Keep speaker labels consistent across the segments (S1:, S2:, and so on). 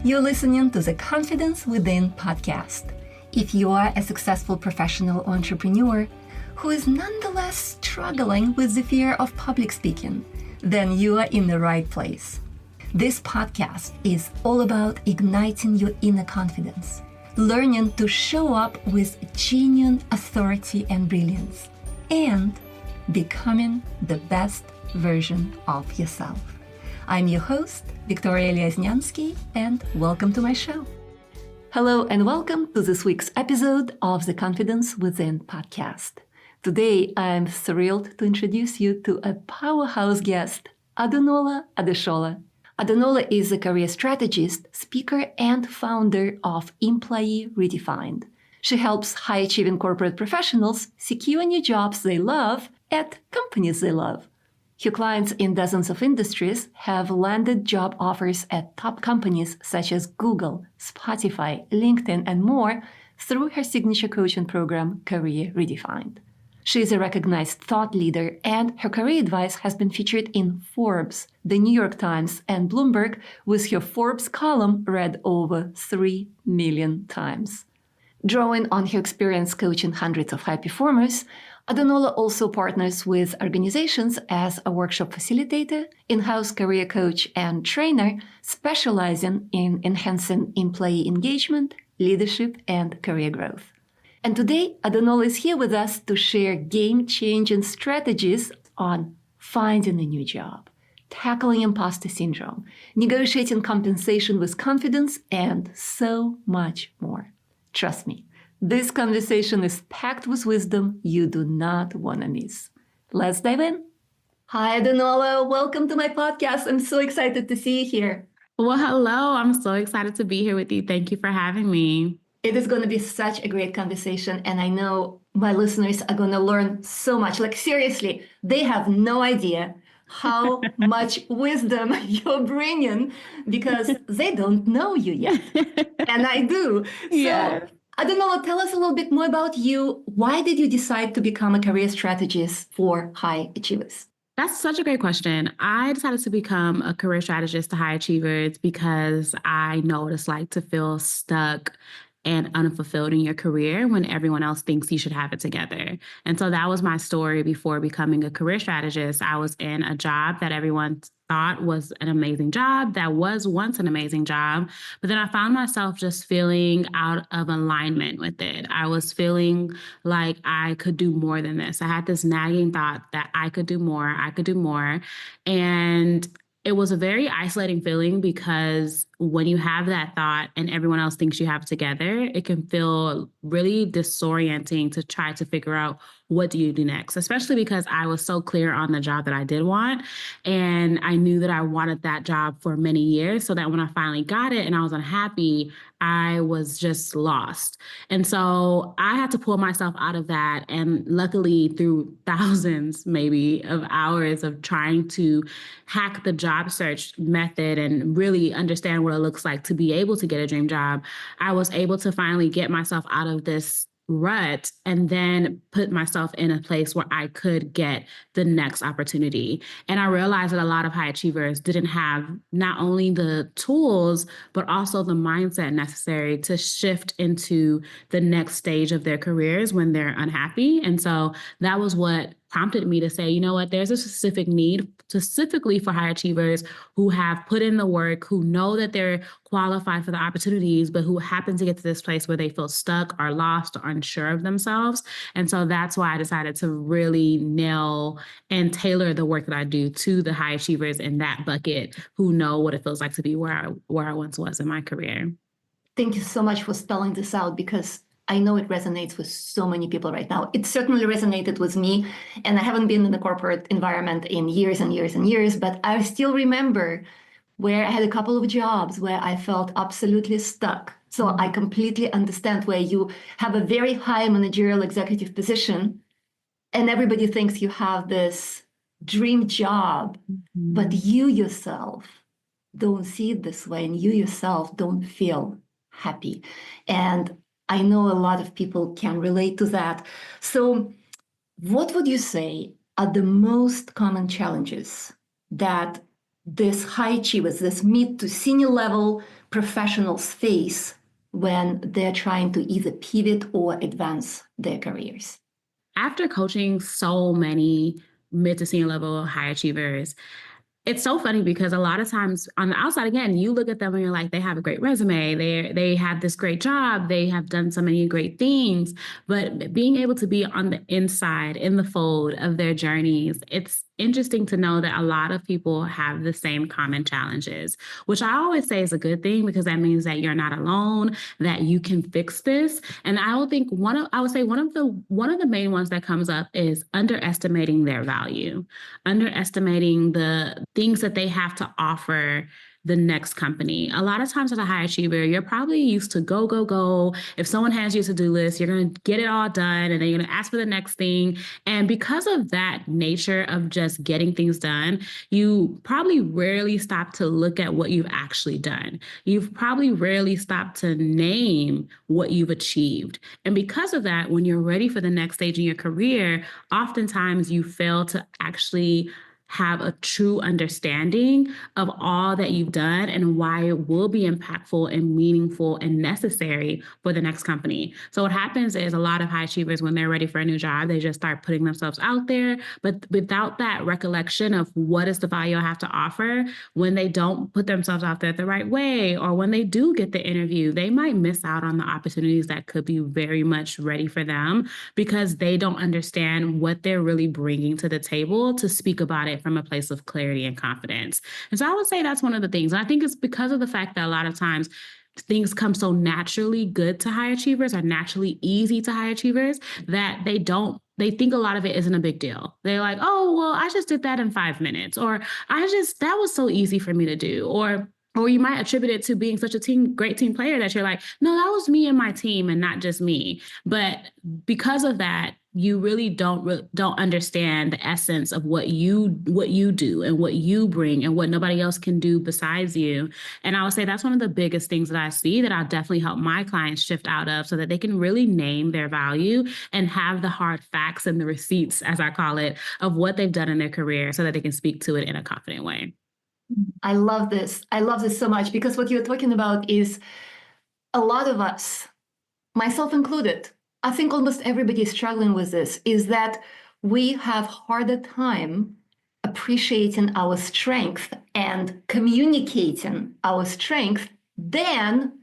S1: You're listening to the Confidence Within podcast. If you are a successful professional entrepreneur who is nonetheless struggling with the fear of public speaking, then you are in the right place. This podcast is all about igniting your inner confidence, learning to show up with genuine authority and brilliance, and becoming the best version of yourself. I'm your host, Victoria Lesnyansky, and welcome to my show. Hello and welcome to this week's episode of the Confidence Within podcast. Today, I'm thrilled to introduce you to a powerhouse guest, Adunola Adeshola. Adunola is a career strategist, speaker, and founder of EmployeeREDEFINed. She helps high-achieving corporate professionals secure new jobs they love at companies they love. Her clients in dozens of industries have landed job offers at top companies such as Google, Spotify, LinkedIn, and more through her signature coaching program, Career Redefined. She is a recognized thought leader, and her career advice has been featured in Forbes, the New York Times, and Bloomberg, with her Forbes column read over 3 million times. Drawing on her experience coaching hundreds of high performers, Adunola also partners with organizations as a workshop facilitator, in-house career coach, and trainer, specializing in enhancing employee engagement, leadership, and career growth. And today, Adunola is here with us to share game-changing strategies on finding a new job, tackling imposter syndrome, negotiating compensation with confidence, and so much more. Trust me, this conversation is packed with wisdom you do not want to miss. Let's dive in. Hi, Adunola. Welcome to my podcast. I'm so excited to see you here.
S2: Well, hello. I'm so excited to be here with you. Thank you for having me.
S1: It is going to be such a great conversation, and I know my listeners are going to learn so much. Like, seriously, they have no idea how much wisdom you're bringing because they don't know you yet. And I do.
S2: Yes.
S1: So, Adunola, tell us a little bit more about you. Why did you decide to become a career strategist for high achievers?
S2: That's such a great question. I decided to become a career strategist to high achievers because I know what it's like to feel stuck and unfulfilled in your career when everyone else thinks you should have it together. And so that was my story before becoming a career strategist. I was in a job that everyone thought was an amazing job, that was once an amazing job, but then I found myself just feeling out of alignment with it. I was feeling like I could do more than this. I had this nagging thought that I could do more, and it was a very isolating feeling because when you have that thought and everyone else thinks you have it together, it can feel really disorienting to try to figure out what do you do next, especially because I was so clear on the job that I did want. And I knew that I wanted that job for many years so that when I finally got it and I was unhappy, I was just lost. And so I had to pull myself out of that. And luckily, through thousands maybe of hours of trying to hack the job search method and really understand what it looks like to be able to get a dream job, I was able to finally get myself out of this rut and then put myself in a place where I could get the next opportunity. And I realized that a lot of high achievers didn't have not only the tools, but also the mindset necessary to shift into the next stage of their careers when they're unhappy. And so that was what prompted me to say, you know what, there's a specific need specifically for high achievers who have put in the work, who know that they're qualified for the opportunities, but who happen to get to this place where they feel stuck or lost or unsure of themselves. And so that's why I decided to really nail and tailor the work that I do to the high achievers in that bucket who know what it feels like to be where I once was in my career.
S1: Thank you so much for spelling this out because I know it resonates with so many people right now. It certainly resonated with me, and I haven't been in the corporate environment in years and years and years, but I still remember where I had a couple of jobs where I felt absolutely stuck. So I completely understand where you have a very high managerial executive position and everybody thinks you have this dream job, but you yourself don't see it this way and you yourself don't feel happy. And I know a lot of people can relate to that. So what would you say are the most common challenges that this high achievers, this mid to senior level professionals face when they're trying to either pivot or advance their careers?
S2: After coaching so many mid to senior level high achievers, it's so funny because a lot of times on the outside, again, you look at them and you're like, they have a great resume. They have this great job. They have done so many great things. But being able to be on the inside, in the fold of their journeys, it's interesting to know that a lot of people have the same common challenges, which I always say is a good thing because that means that you're not alone, that you can fix this. And I would think one of the main ones that comes up is underestimating their value, underestimating the things that they have to offer the next company. A lot of times as a high achiever, you're probably used to go, go, go. If someone hands you a to-do list, you're going to get it all done and then you're going to ask for the next thing. And because of that nature of just getting things done, you probably rarely stop to look at what you've actually done. You've probably rarely stopped to name what you've achieved. And because of that, when you're ready for the next stage in your career, oftentimes you fail to actually have a true understanding of all that you've done and why it will be impactful and meaningful and necessary for the next company. So what happens is a lot of high achievers, when they're ready for a new job, they just start putting themselves out there. But without that recollection of what is the value I have to offer, when they don't put themselves out there the right way, or when they do get the interview, they might miss out on the opportunities that could be very much ready for them because they don't understand what they're really bringing to the table to speak about it from a place of clarity and confidence. And so I would say that's one of the things. And I think it's because of the fact that a lot of times things come so naturally good to high achievers or naturally easy to high achievers that they think a lot of it isn't a big deal. They're like, oh, well, I just did that in 5 minutes, or that was so easy for me to do. Or you might attribute it to being such a great team player that you're like, no, that was me and my team and not just me. But because of that, you really don't understand the essence of what you do and what you bring and what nobody else can do besides you. And I would say that's one of the biggest things that I see that I'll definitely help my clients shift out of so that they can really name their value and have the hard facts and the receipts, as I call it, of what they've done in their career so that they can speak to it in a confident way.
S1: I love this. I love this so much because what you're talking about is a lot of us, myself included, I think almost everybody is struggling with this, is that we have harder time appreciating our strength and communicating our strength than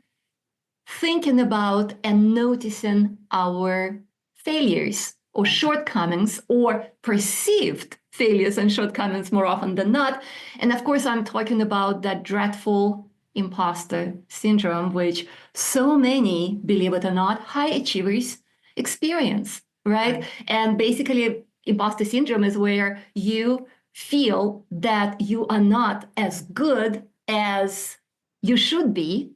S1: thinking about and noticing our failures or shortcomings or perceived failures and shortcomings more often than not. And of course, I'm talking about that dreadful imposter syndrome, which so many, believe it or not, high achievers experience, right? And basically, imposter syndrome is where you feel that you are not as good as you should be,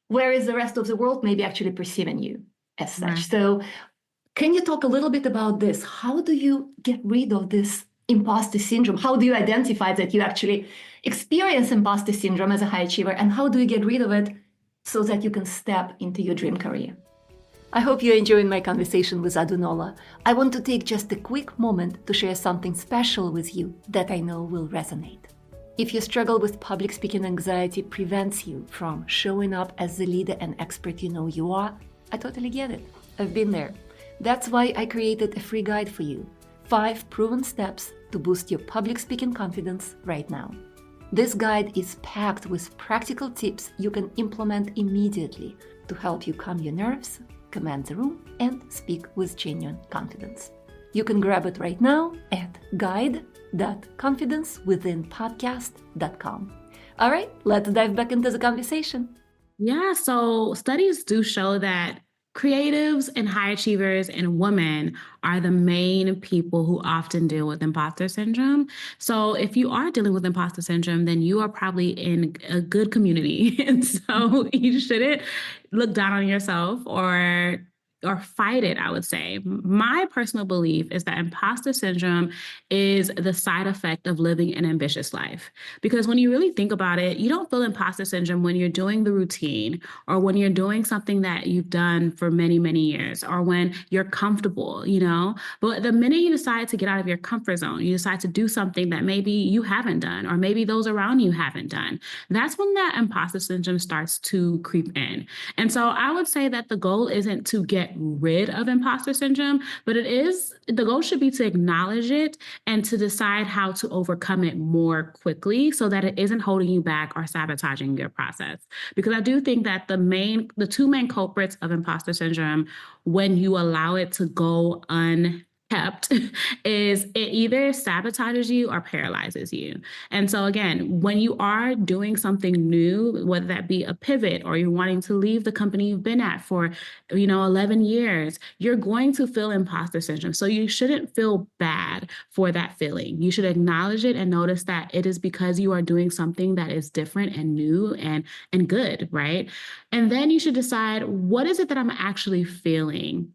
S1: whereas the rest of the world may be actually perceiving you as such. Right. So can you talk a little bit about this? How do you get rid of this imposter syndrome? How do you identify that you actually experience imposter syndrome as a high achiever? And how do you get rid of it so that you can step into your dream career? I hope you're enjoying my conversation with Adunola. I want to take just a quick moment to share something special with you that I know will resonate. If you struggle with public speaking anxiety prevents you from showing up as the leader and expert you know you are, I totally get it. I've been there. That's why I created a free guide for you. 5 proven steps to boost your public speaking confidence right now. This guide is packed with practical tips you can implement immediately to help you calm your nerves, command the room, and speak with genuine confidence. You can grab it right now at guide.confidencewithinpodcast.com. All right, let's dive back into the conversation.
S2: Yeah, so studies do show that creatives and high achievers and women are the main people who often deal with imposter syndrome. So if you are dealing with imposter syndrome, then you are probably in a good community. And so you shouldn't look down on yourself or or fight it, I would say. My personal belief is that imposter syndrome is the side effect of living an ambitious life. Because when you really think about it, you don't feel imposter syndrome when you're doing the routine or when you're doing something that you've done for many, many years or when you're comfortable, you know? But the minute you decide to get out of your comfort zone, you decide to do something that maybe you haven't done or maybe those around you haven't done, that's when that imposter syndrome starts to creep in. And so I would say that the goal isn't to get rid of imposter syndrome, but the goal should be to acknowledge it and to decide how to overcome it more quickly so that it isn't holding you back or sabotaging your process. Because I do think that the two main culprits of imposter syndrome, when you allow it to go unkept, is it either sabotages you or paralyzes you. And so again, when you are doing something new, whether that be a pivot or you're wanting to leave the company you've been at for, 11 years, you're going to feel imposter syndrome. So you shouldn't feel bad for that feeling. You should acknowledge it and notice that it is because you are doing something that is different and new and good, right? And then you should decide, what is it that I'm actually feeling?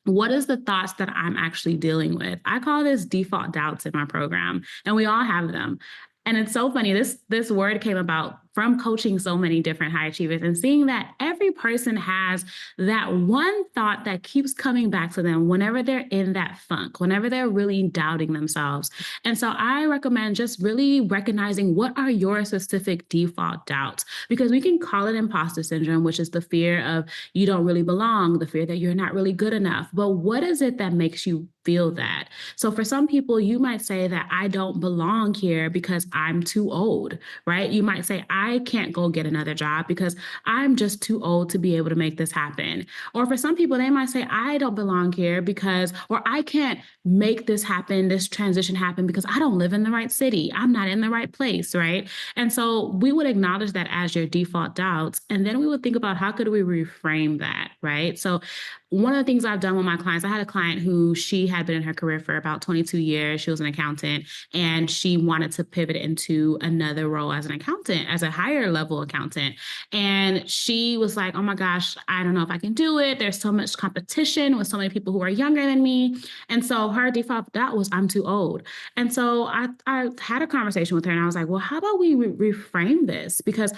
S2: What is the thoughts that I'm actually dealing with? I call this default doubts in my program, and we all have them. And it's so funny. This word came about from coaching so many different high achievers and seeing that every person has that one thought that keeps coming back to them whenever they're in that funk, whenever they're really doubting themselves. And so I recommend just really recognizing what are your specific default doubts, because we can call it imposter syndrome, which is the fear of you don't really belong, the fear that you're not really good enough. But what is it that makes you feel that? So for some people, you might say that I don't belong here because I'm too old, right? You might say, I can't go get another job because I'm just too old to be able to make this happen. Or for some people, they might say, I don't belong here because, or I can't make this happen, this transition happen because I don't live in the right city. I'm not in the right place, right? And so we would acknowledge that as your default doubts. And then we would think about how could we reframe that, right? So one of the things I've done with my clients, I had a client who she had been in her career for about 22 years. She was an accountant and she wanted to pivot into another role as an accountant, as a higher level accountant. And she was like, oh my gosh, I don't know if I can do it. There's so much competition with so many people who are younger than me. And so her default doubt was, I'm too old. And so I had a conversation with her and I was like, well, how about we reframe this? Because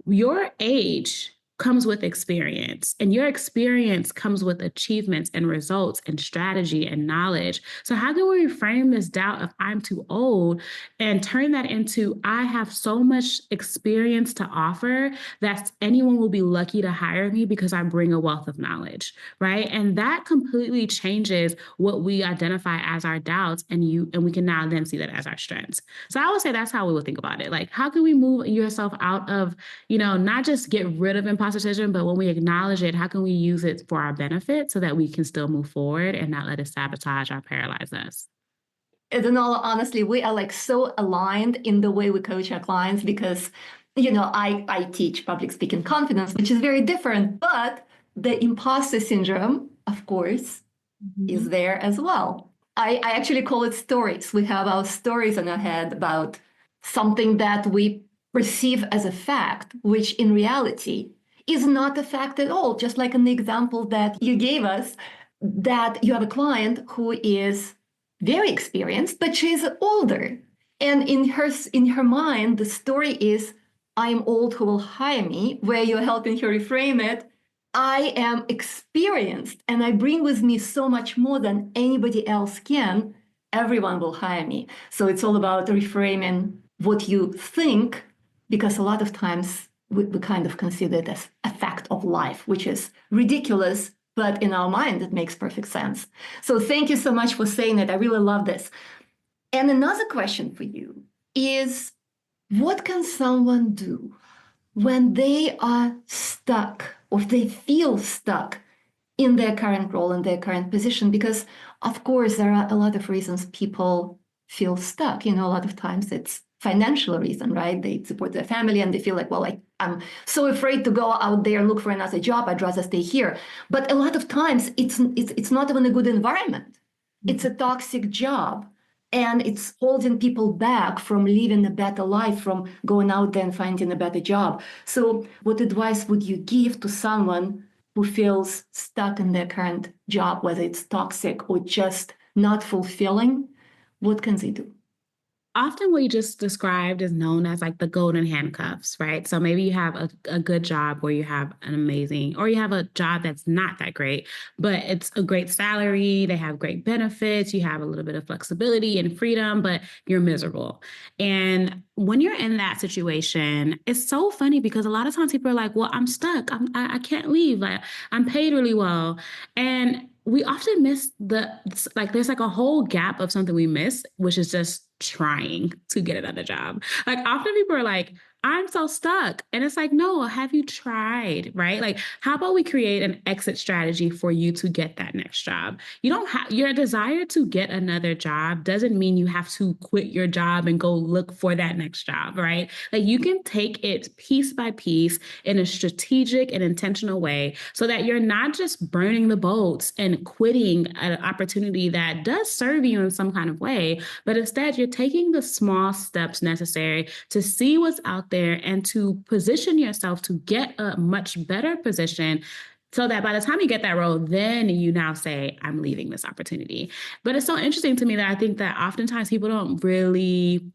S2: your age comes with experience, and your experience comes with achievements and results and strategy and knowledge. So how do we reframe this doubt of I'm too old and turn that into I have so much experience to offer that anyone will be lucky to hire me because I bring a wealth of knowledge, right? And that completely changes what we identify as our doubts, and we can now then see that as our strengths. So I would say that's how we would think about it. Like, how can we move yourself out of, not just get rid of imposter syndrome, but when we acknowledge it, how can we use it for our benefit so that we can still move forward and not let it sabotage or paralyze us?
S1: Adunola, honestly, we are like so aligned in the way we coach our clients because, I teach public speaking confidence, which is very different, but the imposter syndrome, of course, is there as well. I actually call it stories. We have our stories in our head about something that we perceive as a fact, which in reality is not a fact at all. Just like in the example that you gave us, that you have a client who is very experienced, but she's older. And in her mind, the story is, I am old, who will hire me, where you're helping her reframe it. I am experienced and I bring with me so much more than anybody else can. Everyone will hire me. So it's all about reframing what you think, because a lot of times we kind of consider it as a fact of life, which is ridiculous, but in our mind, it makes perfect sense. So thank you so much for saying it. I really love this. And another question for you is, what can someone do when they are stuck or they feel stuck in their current role, in their current position? Because, of course, there are a lot of reasons people feel stuck. A lot of times it's financial reason, right? They support their family and they feel like, well, I'm so afraid to go out there and look for another job. I'd rather stay here. But a lot of times it's not even a good environment. It's a toxic job. And it's holding people back from living a better life, from going out there and finding a better job. So what advice would you give to someone who feels stuck in their current job, whether it's toxic or just not fulfilling, what can they do?
S2: Often what you just described is known as like the golden handcuffs, right? So maybe you have a good job where you have an amazing, or you have a job that's not that great, but it's a great salary, they have great benefits, you have a little bit of flexibility and freedom, but you're miserable. And when you're in that situation, it's so funny because a lot of times people are like, well, I'm stuck. I can't leave. Like, I'm paid really well. And we often miss there's like a whole gap of something we miss, which is just trying to get another job. Like often people are like, I'm so stuck. And it's like, no, have you tried? Right? Like, how about we create an exit strategy for you to get that next job? You don't have your desire to get another job doesn't mean you have to quit your job and go look for that next job, right? Like you can take it piece by piece in a strategic and intentional way so that you're not just burning the boats and quitting an opportunity that does serve you in some kind of way, but instead you're taking the small steps necessary to see what's out there and to position yourself to get a much better position so that by the time you get that role, then you now say, I'm leaving this opportunity. But it's so interesting to me that I think that oftentimes people don't really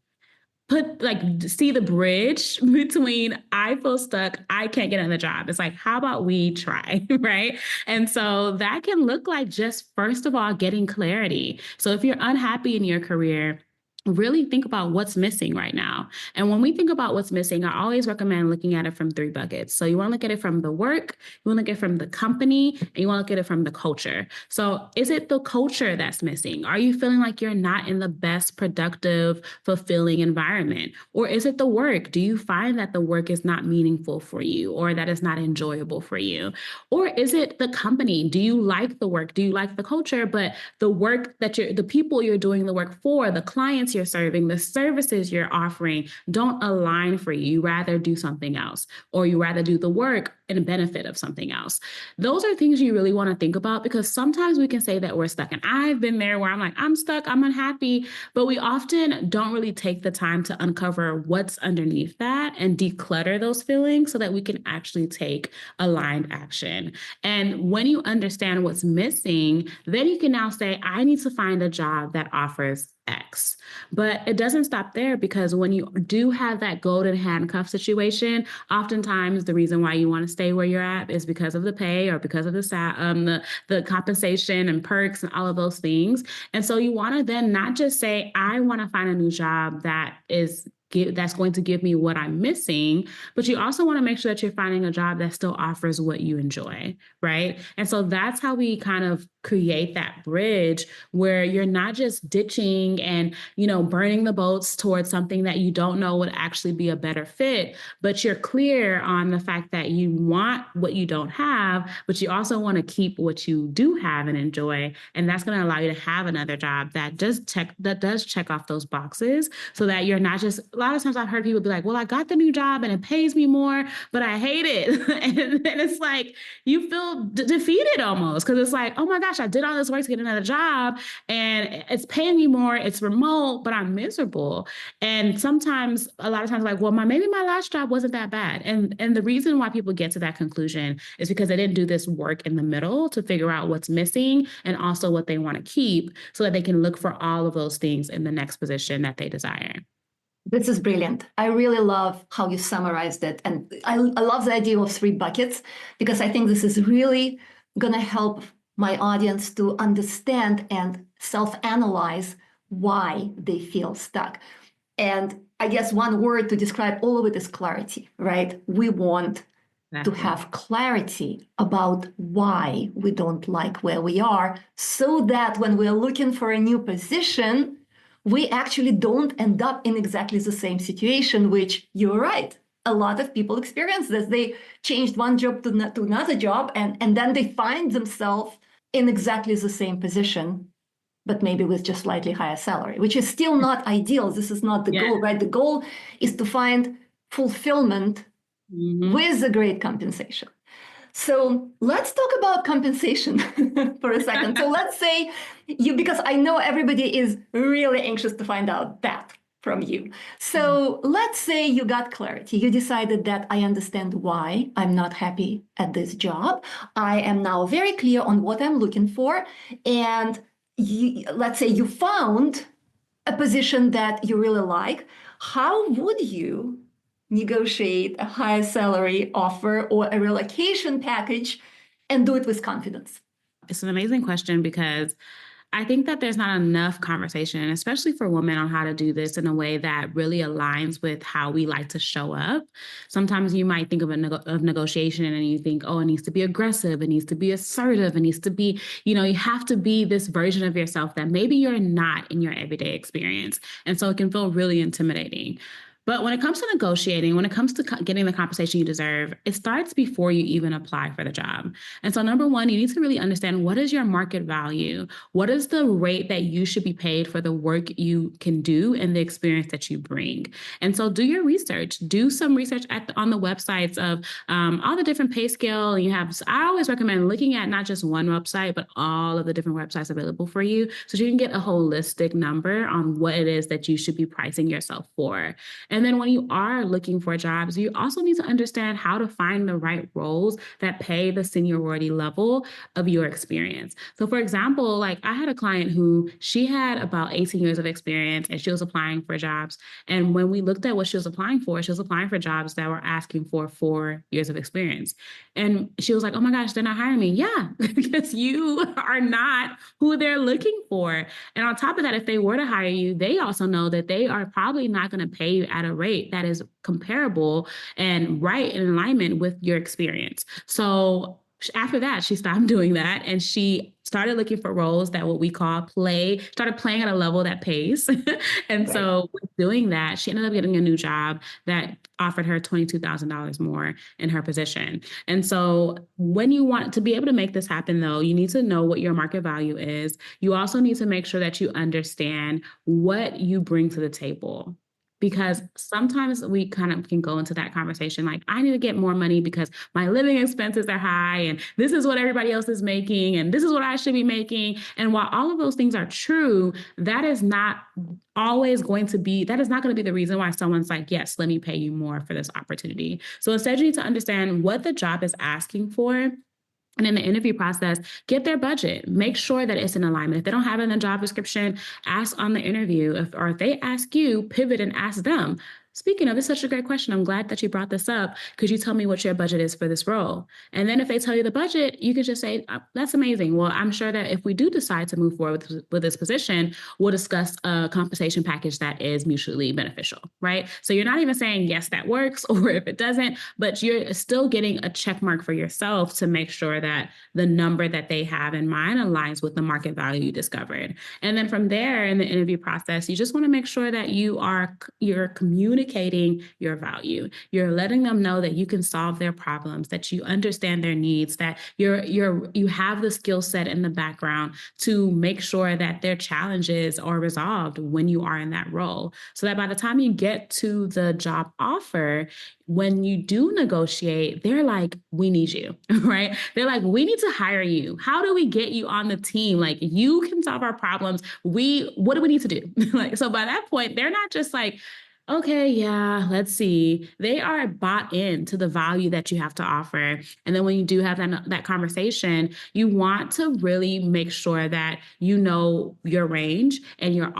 S2: see the bridge between I feel stuck, I can't get another job. It's like, how about we try, right? And so that can look like just, first of all, getting clarity. So if you're unhappy in your career, really think about what's missing right now. And when we think about what's missing, I always recommend looking at it from three buckets. So you want to look at it from the work, you want to look at it from the company, and you want to look at it from the culture. So is it the culture that's missing? Are you feeling like you're not in the best productive, fulfilling environment? Or is it the work? Do you find that the work is not meaningful for you or that it's not enjoyable for you? Or is it the company? Do you like the work? Do you like the culture? But the work the people you're doing the work for, the clients you're serving, the services you're offering don't align for you. You rather do something else, or you rather do the work and benefit of something else. Those are things you really want to think about because sometimes we can say that we're stuck. And I've been there where I'm like, I'm stuck, I'm unhappy, but we often don't really take the time to uncover what's underneath that and declutter those feelings so that we can actually take aligned action. And when you understand what's missing, then you can now say, I need to find a job that offers X. But it doesn't stop there because when you do have that golden handcuff situation, oftentimes the reason why you want to stay where you're at is because of the pay or because of the compensation and perks and all of those things. And so you want to then not just say, I want to find a new job that's going to give me what I'm missing, but you also want to make sure that you're finding a job that still offers what you enjoy, right? And so that's how we kind of create that bridge where you're not just ditching and, burning the boats towards something that you don't know would actually be a better fit, but you're clear on the fact that you want what you don't have, but you also want to keep what you do have and enjoy. And that's going to allow you to have another job that does check off those boxes so that you're not just, a lot of times I've heard people be like, well, I got the new job and it pays me more, but I hate it. and it's like, you feel defeated almost because it's like, oh my gosh, I did all this work to get another job and it's paying me more. It's remote, but I'm miserable. And sometimes, a lot of times, like, well, maybe my last job wasn't that bad. And the reason why people get to that conclusion is because they didn't do this work in the middle to figure out what's missing and also what they want to keep so that they can look for all of those things in the next position that they desire.
S1: This is brilliant. I really love how you summarized it. And I love the idea of three buckets because I think this is really going to help my audience to understand and self-analyze why they feel stuck. And I guess one word to describe all of it is clarity, right? We want to have clarity about why we don't like where we are so that when we're looking for a new position, we actually don't end up in exactly the same situation, which you're right. A lot of people experience this. They changed one job to another job, and then they find themselves in exactly the same position, but maybe with just slightly higher salary, which is still not ideal. This is not the goal, right? The goal is to find fulfillment with a great compensation. So let's talk about compensation for a second. So let's say because I know everybody is really anxious to find out that. from you. So let's say you got clarity. You decided that I understand why I'm not happy at this job. I am now very clear on what I'm looking for. And let's say you found a position that you really like. How would you negotiate a higher salary offer or a relocation package and do it with confidence?
S2: It's an amazing question because I think that there's not enough conversation, especially for women, on how to do this in a way that really aligns with how we like to show up. Sometimes you might think of of negotiation and you think, oh, it needs to be aggressive, it needs to be assertive, it needs to be, you have to be this version of yourself that maybe you're not in your everyday experience. And so it can feel really intimidating. But when it comes to negotiating, when it comes to getting the compensation you deserve, it starts before you even apply for the job. And so number one, you need to really understand, what is your market value? What is the rate that you should be paid for the work you can do and the experience that you bring? And so do your research. Do some research on the websites of all the different pay scale. I always recommend looking at not just one website, but all of the different websites available for you, so you can get a holistic number on what it is that you should be pricing yourself for. And then when you are looking for jobs, you also need to understand how to find the right roles that pay the seniority level of your experience. So for example, like I had a client who, she had about 18 years of experience and she was applying for jobs. And when we looked at what she was applying for jobs that were asking for 4 years of experience. And she was like, oh my gosh, they're not hiring me. Yeah, because you are not who they're looking for. And on top of that, if they were to hire you, they also know that they are probably not going to pay you at a rate that is comparable and right in alignment with your experience. So after that, she stopped doing that and she started looking for roles that what we call started playing at a level that pays. And right. So with doing that, she ended up getting a new job that offered her $22,000 more in her position. And so when you want to be able to make this happen, though, you need to know what your market value is. You also need to make sure that you understand what you bring to the table. Because sometimes we kind of can go into that conversation like, I need to get more money because my living expenses are high and this is what everybody else is making and this is what I should be making. And while all of those things are true, that is not going to be the reason why someone's like, yes, let me pay you more for this opportunity. So instead, you need to understand what the job is asking for. And in the interview process, get their budget. Make sure that it's in alignment. If they don't have it in the job description, ask on the interview. If they ask you, pivot and ask them. Speaking of, it's such a great question. I'm glad that you brought this up. Could you tell me what your budget is for this role? And then if they tell you the budget, you could just say, that's amazing. Well, I'm sure that if we do decide to move forward with this position, we'll discuss a compensation package that is mutually beneficial, right? So you're not even saying, yes, that works, or if it doesn't, but you're still getting a check mark for yourself to make sure that the number that they have in mind aligns with the market value you discovered. And then from there in the interview process, you just want to make sure that you're communicating your value. You're letting them know that you can solve their problems, that you understand their needs, that you have the skill set in the background to make sure that their challenges are resolved when you are in that role. So that by the time you get to the job offer, when you do negotiate, they're like, we need you, right? They're like, we need to hire you. How do we get you on the team? Like, you can solve our problems. What do we need to do? So by that point, they're not just like, okay, yeah, let's see. They are bought into the value that you have to offer. And then when you do have that conversation, you want to really make sure that you know your range and you're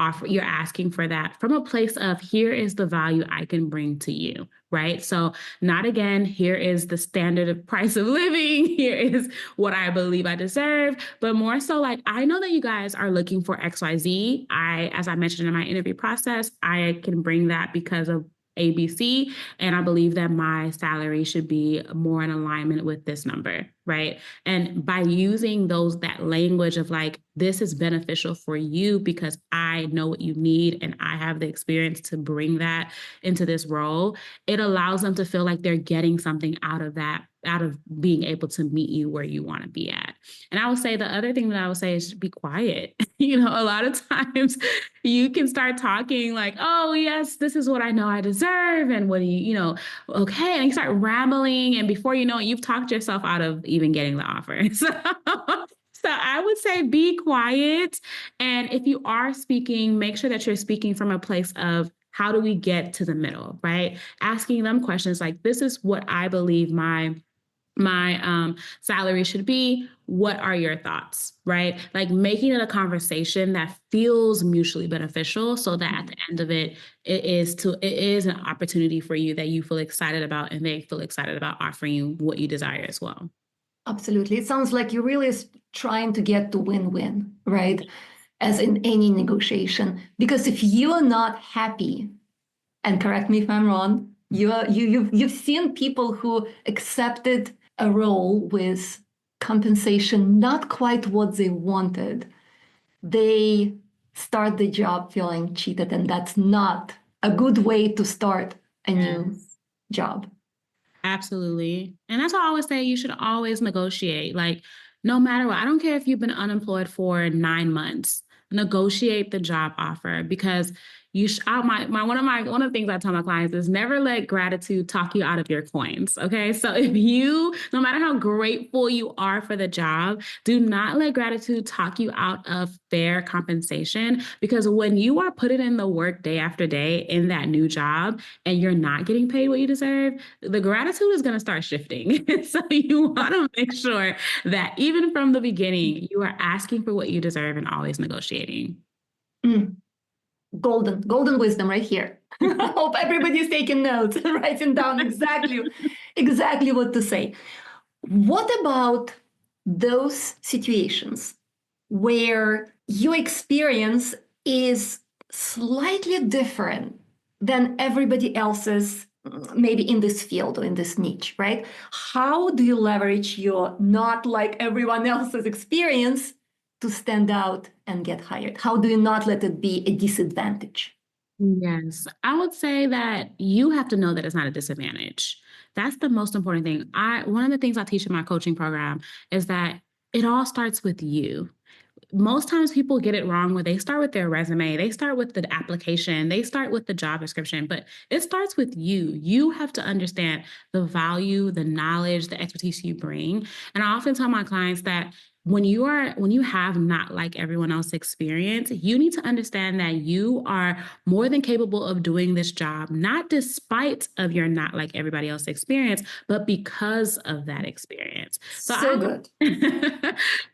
S2: asking for that from a place of, here is the value I can bring to you. Right? So not again, here is the standard of price of living. Here is what I believe I deserve, but more so like, I know that you guys are looking for XYZ. As I mentioned in my interview process, I can bring that because of ABC. And I believe that my salary should be more in alignment with this number. Right. And by using that language of like, this is beneficial for you because I know what you need and I have the experience to bring that into this role, it allows them to feel like they're getting something out of being able to meet you where you want to be at. And I would say the other thing that I would say is be quiet. A lot of times you can start talking like, oh, yes, this is what I know I deserve. And what do okay. And you start rambling. And before you know it, you've talked yourself out of even getting the offer. So I would say be quiet. And if you are speaking, make sure that you're speaking from a place of how do we get to the middle, right? Asking them questions like, this is what I believe my salary should be. What are your thoughts, right? Like making it a conversation that feels mutually beneficial, so that at the end of it, it is an opportunity for you that you feel excited about, and they feel excited about offering you what you desire as well.
S1: Absolutely. It sounds like you're really trying to get to win-win, right? As in any negotiation. Because if you're not happy, and correct me if I'm wrong, you've seen people who accepted a role with compensation not quite what they wanted. They start the job feeling cheated, and that's not a good way to start a new
S2: Yes.
S1: job.
S2: Absolutely. And that's why I always say you should always negotiate. Like, no matter what, I don't care if you've been unemployed for 9 months, negotiate the job offer, because one of the things I tell my clients is never let gratitude talk you out of your coins. Okay. So if you, no matter how grateful you are for the job, do not let gratitude talk you out of fair compensation, because when you are putting in the work day after day in that new job and you're not getting paid what you deserve, the gratitude is going to start shifting. So you want to make sure that even from the beginning, you are asking for what you deserve and always negotiating.
S1: Mm. Golden wisdom right here. I hope everybody's taking notes and writing down exactly what to say. What about those situations where your experience is slightly different than everybody else's, maybe in this field or in this niche, right? How do you leverage your not like everyone else's experience to stand out and get hired? How do you not let it be a disadvantage?
S2: Yes, I would say that you have to know that it's not a disadvantage. That's the most important thing. One of the things I teach in my coaching program is that it all starts with you. Most times people get it wrong where they start with their resume, they start with the application, they start with the job description, but it starts with you. You have to understand the value, the knowledge, the expertise you bring. And I often tell my clients that when you have not like everyone else experience, you need to understand that you are more than capable of doing this job, not despite of your not like everybody else experience, but because of that experience. So
S1: So good.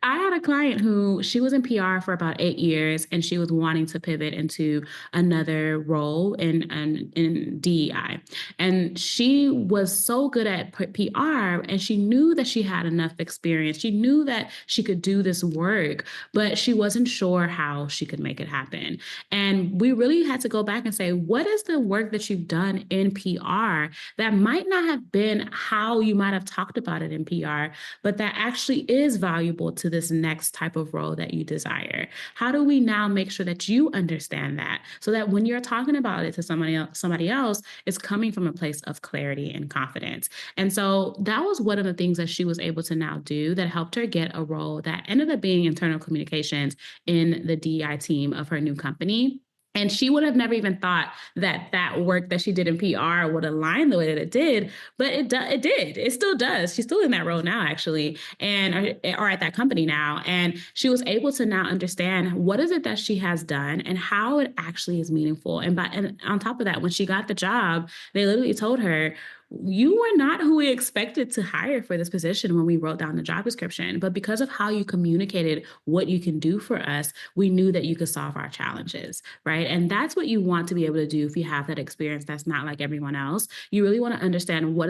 S2: I had a client who she was in PR for about 8 years, and she was wanting to pivot into another role in DEI. And she was so good at PR, and she knew that she had enough experience. She knew that she could do this work, but she wasn't sure how she could make it happen. And we really had to go back and say, what is the work that you've done in PR that might not have been how you might have talked about it in PR, but that actually is valuable to this next type of role that you desire? How do we now make sure that you understand that, so that when you're talking about it to somebody else, it's coming from a place of clarity and confidence? And so that was one of the things that she was able to now do that helped her get a role that ended up being internal communications in the DEI team of her new company. And she would have never even thought that that work that she did in PR would align the way that it did, but it did. It still does. She's still in that role now, actually, and or at that company now. And she was able to now understand what is it that she has done and how it actually is meaningful. And on top of that, when she got the job, they literally told her, you were not who we expected to hire for this position when we wrote down the job description, but because of how you communicated what you can do for us, we knew that you could solve our challenges, right? And that's what you want to be able to do if you have that experience that's not like everyone else. You really want to understand what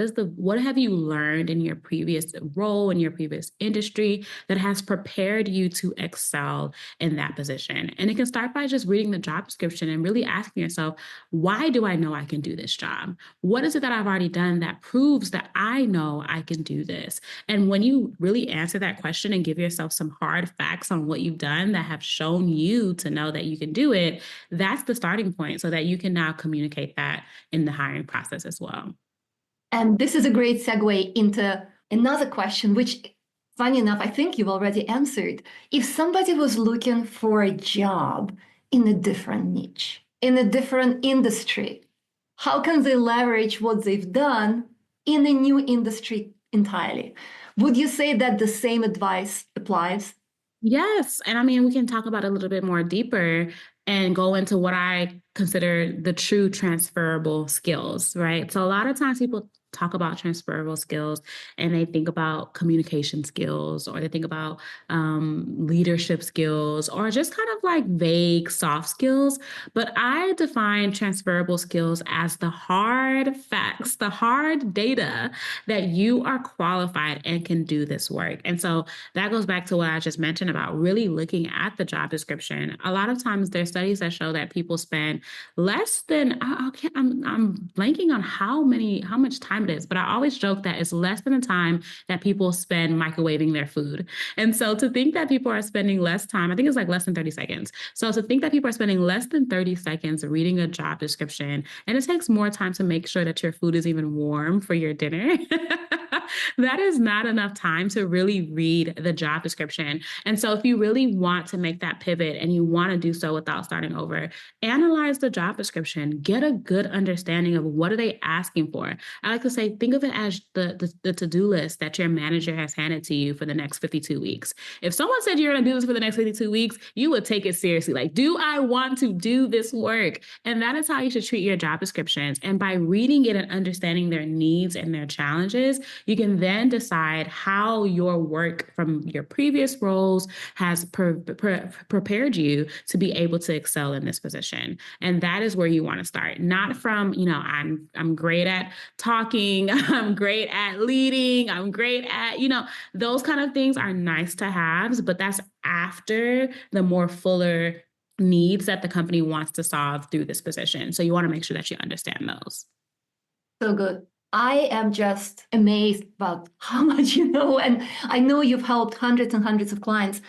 S2: have you learned in your previous role, in your previous industry, that has prepared you to excel in that position. And it can start by just reading the job description and really asking yourself, why do I know I can do this job? What is it that I've already done that proves that I know I can do this? And when you really answer that question and give yourself some hard facts on what you've done that have shown you to know that you can do it, that's the starting point, so that you can now communicate that in the hiring process as well.
S1: And this is a great segue into another question, which, funny enough, I think you've already answered. If somebody was looking for a job in a different niche, in a different industry, how can they leverage what they've done in a new industry entirely? Would you say that the same advice applies?
S2: Yes. And I mean, we can talk about it a little bit more deeper. and go into what I consider the true transferable skills, right? So a lot of times people talk about transferable skills and they think about communication skills, or they think about leadership skills, or just kind of like vague soft skills. But I define transferable skills as the hard facts, the hard data that you are qualified and can do this work. And so that goes back to what I just mentioned about really looking at the job description. A lot of times there's studies that show that people spend less than, I'm blanking on how much time it is, but I always joke that it's less than the time that people spend microwaving their food. And so to think that people are spending less time, I think it's like less than 30 seconds. So to think that people are spending less than 30 seconds reading a job description, and it takes more time to make sure that your food is even warm for your dinner. That is not enough time to really read the job description. And so if you really want to make that pivot and you want to do so without starting over, analyze the job description, get a good understanding of what are they asking for. I like to say, think of it as the to-do list that your manager has handed to you for the next 52 weeks. If someone said you're going to do this for the next 52 weeks, you would take it seriously. Like, do I want to do this work? And that is how you should treat your job descriptions. And by reading it and understanding their needs and their challenges, you can then decide how your work from your previous roles has prepared you to be able to excel in this position. And that is where you want to start, not from, I'm great at talking, I'm great at leading, I'm great at, those kind of things are nice to have, but that's after the more fuller needs that the company wants to solve through this position. So you want to make sure that you understand those.
S1: So good. I am just amazed about how much you know, and I know you've helped hundreds and hundreds of clients.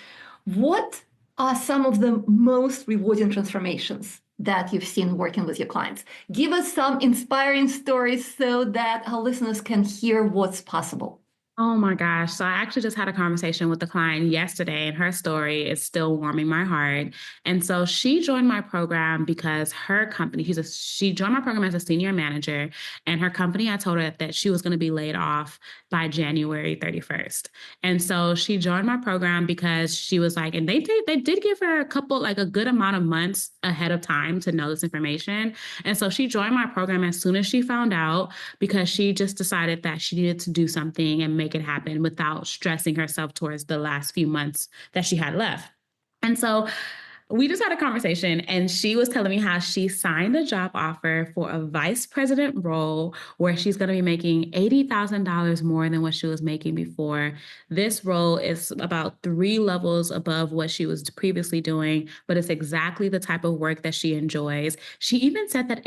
S1: What are some of the most rewarding transformations that you've seen working with your clients? Give us some inspiring stories so that our listeners can hear what's possible.
S2: Oh my gosh. So I actually just had a conversation with the client yesterday, and her story is still warming my heart. And so she joined my program because her company, she joined my program as a senior manager, and her company, I told her that she was going to be laid off by January 31st. And so she joined my program because she was like, and they did give her a good amount of months ahead of time to know this information. And so she joined my program as soon as she found out, because she just decided that she needed to do something and make it happen without stressing herself towards the last few months that she had left. And so we just had a conversation, and she was telling me how she signed a job offer for a vice president role where she's going to be making $80,000 more than what she was making before. This role is about 3 levels above what she was previously doing, but it's exactly the type of work that she enjoys. She even said that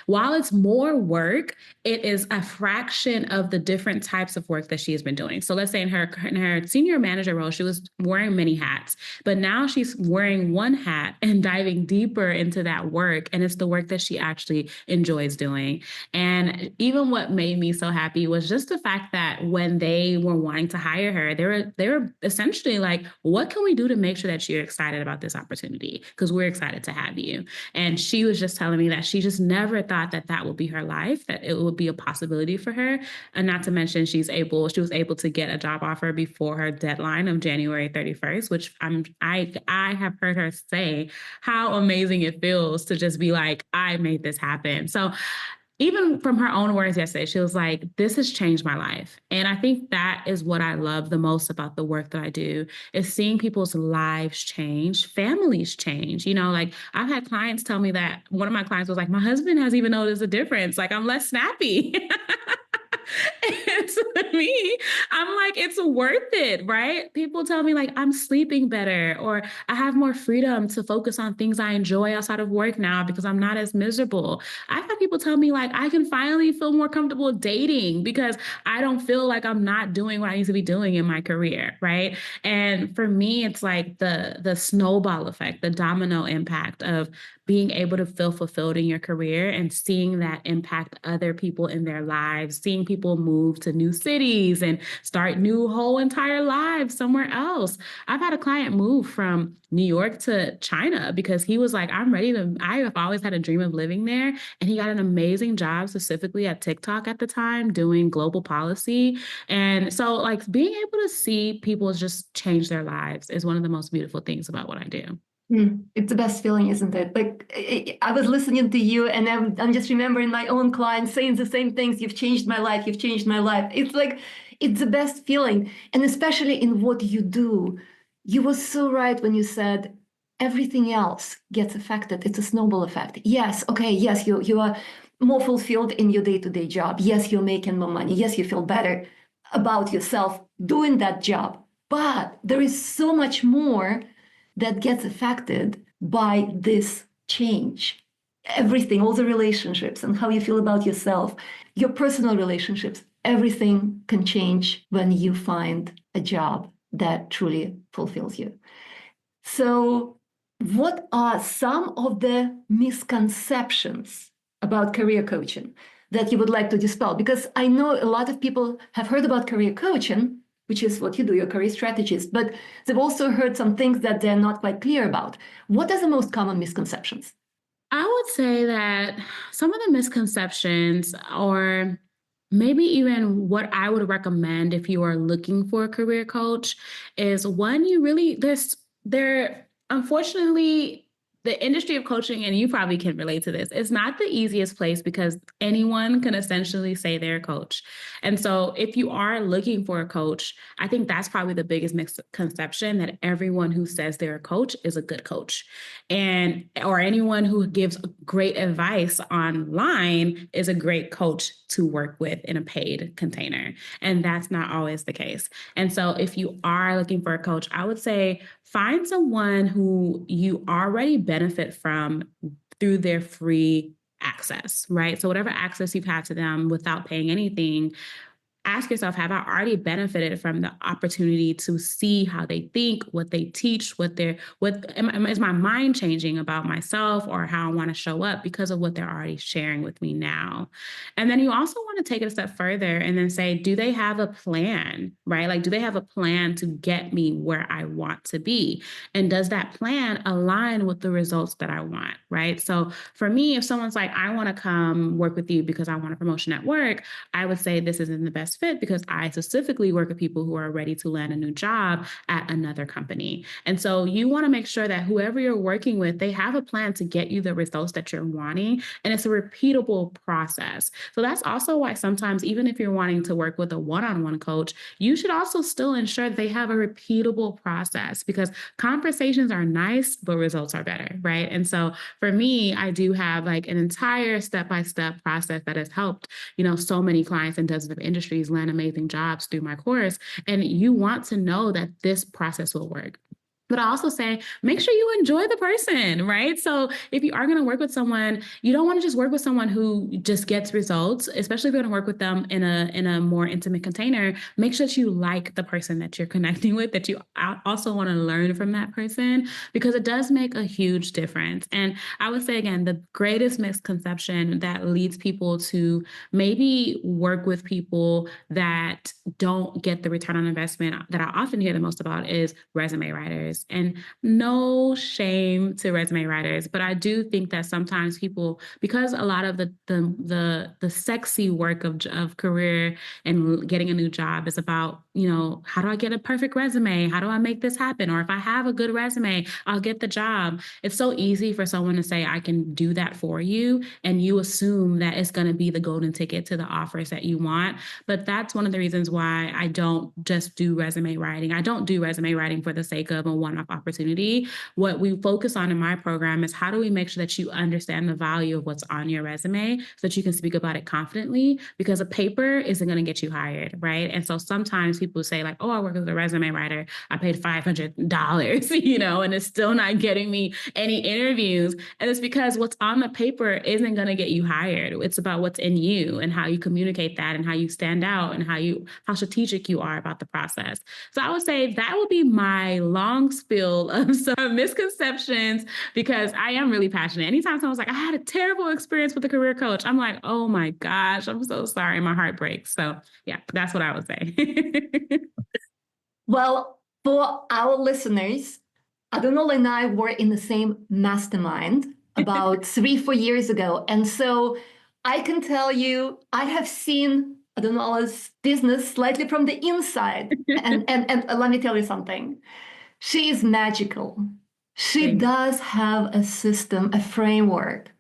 S2: while it's more work, it is a fraction of the different types of work that she has been doing. So let's say in her senior manager role, she was wearing many hats, but now she's wearing one hat and diving deeper into that work. And it's the work that she actually enjoys doing. And even what made me so happy was just the fact that when they were wanting to hire her, they were essentially like, what can we do to make sure that you're excited about this opportunity? Because we're excited to have you. And she was just telling me that she just never thought that that would be her life, that it would be a possibility for her. And not to mention, she was able to get a job offer before her deadline of January 31st, which I have heard her say how amazing it feels to just be like, I made this happen. So even from her own words yesterday, she was like, this has changed my life. And I think that is what I love the most about the work that I do, is seeing people's lives change, families change. Like I've had clients tell me that one of my clients was like, my husband hasn't even noticed a difference. Like I'm less snappy. And to me, I'm like, it's worth it, right? People tell me like I'm sleeping better, or I have more freedom to focus on things I enjoy outside of work now because I'm not as miserable. I've had people tell me like I can finally feel more comfortable dating because I don't feel like I'm not doing what I need to be doing in my career, right? And for me, it's like the snowball effect, the domino impact of being able to feel fulfilled in your career and seeing that impact other people in their lives, seeing people move to new cities and start new whole entire lives somewhere else. I've had a client move from New York to China because he was like, I have always had a dream of living there. And he got an amazing job specifically at TikTok at the time doing global policy. And so like being able to see people just change their lives is one of the most beautiful things about what I do.
S1: It's the best feeling, isn't it? Like I was listening to you, and I'm just remembering my own clients saying the same things. You've changed my life. You've changed my life. It's like it's the best feeling, and especially in what you do. You were so right when you said everything else gets affected. It's a snowball effect. Yes, okay, yes, you are more fulfilled in your day-to-day job. Yes, you're making more money. Yes, you feel better about yourself doing that job. But there is so much more that gets affected by this change. Everything, all the relationships and how you feel about yourself, your personal relationships, everything can change when you find a job that truly fulfills you. So, what are some of the misconceptions about career coaching that you would like to dispel? Because I know a lot of people have heard about career coaching, which is what you do, your career strategist, but they've also heard some things that they're not quite clear about. What are the most common misconceptions?
S2: I would say that some of the misconceptions, or maybe even what I would recommend if you are looking for a career coach, is one, you really, unfortunately, the industry of coaching, and you probably can relate to this, it's not the easiest place because anyone can essentially say they're a coach. And so if you are looking for a coach, I think that's probably the biggest misconception, that everyone who says they're a coach is a good coach. And or anyone who gives great advice online is a great coach to work with in a paid container. And that's not always the case. And so if you are looking for a coach, I would say find someone who you already benefit from through their free access, right? So whatever access you've had to them without paying anything, ask yourself, have I already benefited from the opportunity to see how they think, what they teach, is my mind changing about myself or how I want to show up because of what they're already sharing with me now? And then you also want to take it a step further and then say, do they have a plan, right? Like, do they have a plan to get me where I want to be? And does that plan align with the results that I want, right? So for me, if someone's like, I want to come work with you because I want a promotion at work, I would say this isn't the best fit because I specifically work with people who are ready to land a new job at another company. And so you want to make sure that whoever you're working with, they have a plan to get you the results that you're wanting. And it's a repeatable process. So that's also why sometimes, even if you're wanting to work with a one-on-one coach, you should also still ensure that they have a repeatable process, because conversations are nice, but results are better, right? And so for me, I do have like an entire step-by-step process that has helped, so many clients in dozens of industries land amazing jobs through my course. And you want to know that this process will work. But I also say, make sure you enjoy the person, right? So if you are going to work with someone, you don't want to just work with someone who just gets results, especially if you're going to work with them in a more intimate container. Make sure that you like the person that you're connecting with, that you also want to learn from that person, because it does make a huge difference. And I would say, again, the greatest misconception that leads people to maybe work with people that don't get the return on investment that I often hear the most about is resume writers. And no shame to resume writers, but I do think that sometimes people, because a lot of the sexy work of career and getting a new job is about, how do I get a perfect resume? How do I make this happen? Or if I have a good resume, I'll get the job. It's so easy for someone to say, I can do that for you. And you assume that it's going to be the golden ticket to the offers that you want. But that's one of the reasons why I don't just do resume writing. I don't do resume writing for the sake of a one-off opportunity. What we focus on in my program is, how do we make sure that you understand the value of what's on your resume so that you can speak about it confidently? Because a paper isn't going to get you hired, right? And so sometimes people say like, oh, I work as a resume writer. I paid $500, and it's still not getting me any interviews. And it's because what's on the paper isn't going to get you hired. It's about what's in you and how you communicate that and how you stand out and how strategic you are about the process. So I would say that would be my long spiel of some misconceptions, because I am really passionate. Anytime someone's like, I had a terrible experience with a career coach, I'm like, oh my gosh, I'm so sorry. My heart breaks. So yeah, that's what I would say.
S1: Well, for our listeners, Adunola and I were in the same mastermind about 3-4 years ago. And so I can tell you, I have seen Adunola's business slightly from the inside. And let me tell you something. She is magical. She does have a system, a framework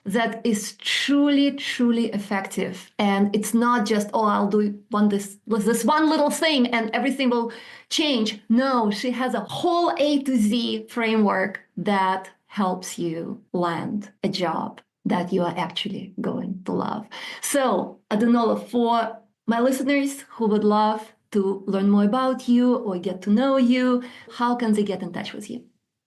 S1: that is truly, truly effective. And it's not just, oh, I'll do this one little thing and everything will change. No, she has a whole A to Z framework that helps you land a job that you are actually going to love. So, Adunola, for my listeners who would love to learn more about you or get to know you, how can they get in touch with you?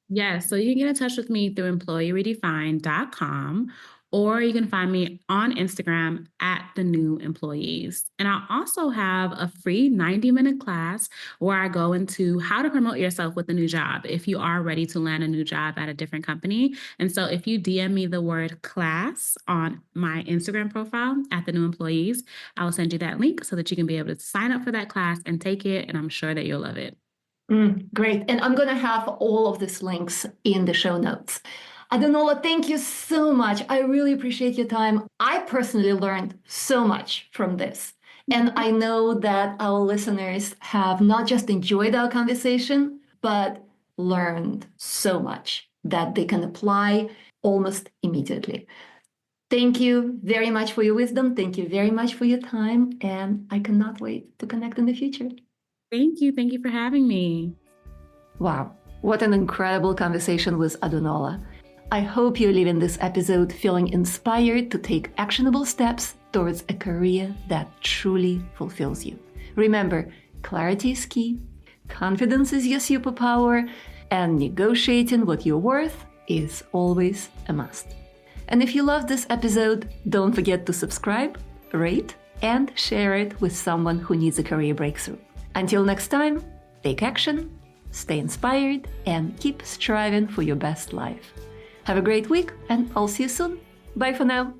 S2: Yes, so you can get in touch with me through employeeREDEFINED.com, or you can find me on Instagram at The New Employees. And I also have a free 90-minute class where I go into how to promote yourself with a new job if you are ready to land a new job at a different company. And so if you DM me the word class on my Instagram profile at The New Employees, I will send you that link so that you can be able to sign up for that class and take it. And I'm sure that you'll love it.
S1: Great. And I'm going to have all of these links in the show notes. Adunola, thank you so much. I really appreciate your time. I personally learned so much from this. And I know that our listeners have not just enjoyed our conversation, but learned so much that they can apply almost immediately. Thank you very much for your wisdom. Thank you very much for your time. And I cannot wait to connect in the future.
S2: Thank you. Thank you for having me.
S1: Wow, what an incredible conversation with Adunola. I hope you're leaving this episode feeling inspired to take actionable steps towards a career that truly fulfills you. Remember, clarity is key, confidence is your superpower, and negotiating what you're worth is always a must. And if you loved this episode, don't forget to subscribe, rate, and share it with someone who needs a career breakthrough. Until next time, take action, stay inspired, and keep striving for your best life. Have a great week, and I'll see you soon. Bye for now.